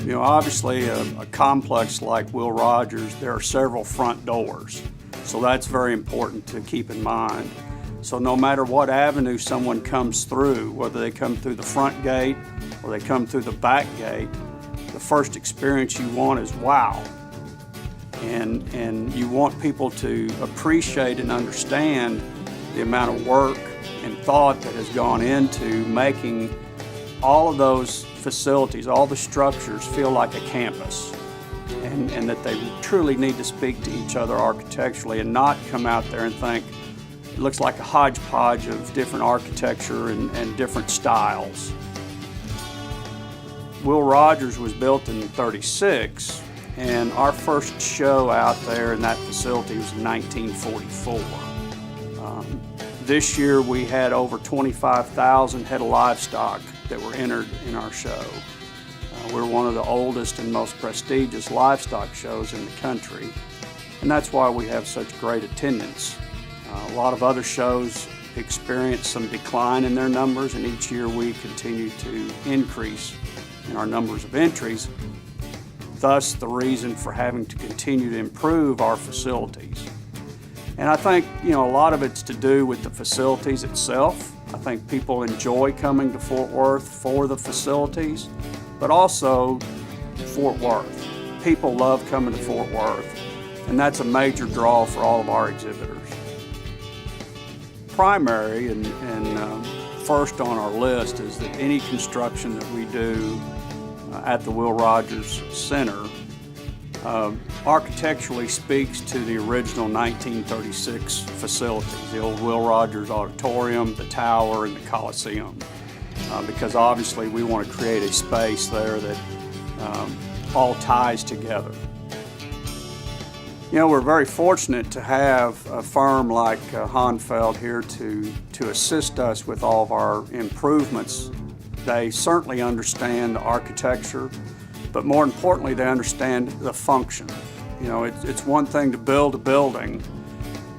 You know, obviously a complex like Will Rogers, there are several front doors. So that's very important to keep in mind. So no matter what avenue someone comes through, whether they come through the front gate or they come through the back gate, the first experience you want is wow. And you want people to appreciate and understand the amount of work and thought that has gone into making all of those facilities, all the structures feel like a campus, and that they truly need to speak to each other architecturally and not come out there and think it looks like a hodgepodge of different architecture and different styles. Will Rogers was built in '36, and our first show out there in that facility was in 1944. This year we had over 25,000 head of livestock that were entered in our show. We're one of the oldest and most prestigious livestock shows in the country, and that's why we have such great attendance. A lot of other shows experience some decline in their numbers, and each year we continue to increase in our numbers of entries, thus the reason for having to continue to improve our facilities. And I think, you know, a lot of it's to do with the facilities itself. I think people enjoy coming to Fort Worth for the facilities, but also Fort Worth. People love coming to Fort Worth, and that's a major draw for all of our exhibitors. Primary and first on our list is that any construction that we do at the Will Rogers Center architecturally speaks to the original 1936 facilities, the old Will Rogers Auditorium, the Tower, and the Coliseum, because obviously we want to create a space there that all ties together. You know, we're very fortunate to have a firm like Hahnfeld here to assist us with all of our improvements. They certainly understand architecture, but more importantly, they understand the function. You know, it's one thing to build a building,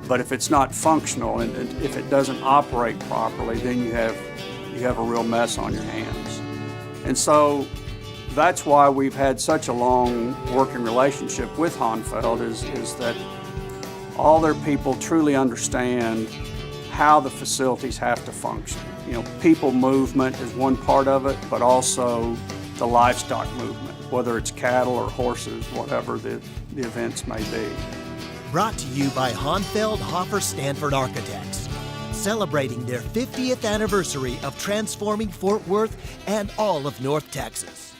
but if it's not functional and if it doesn't operate properly, then you have a real mess on your hands. And so that's why we've had such a long working relationship with Hahnfeld is that all their people truly understand how the facilities have to function. You know, people movement is one part of it, but also the livestock movement, whether it's cattle or horses, whatever the events may be. Brought to you by Hahnfeld Hoffer Stanford Architects, celebrating their 50th anniversary of transforming Fort Worth and all of North Texas.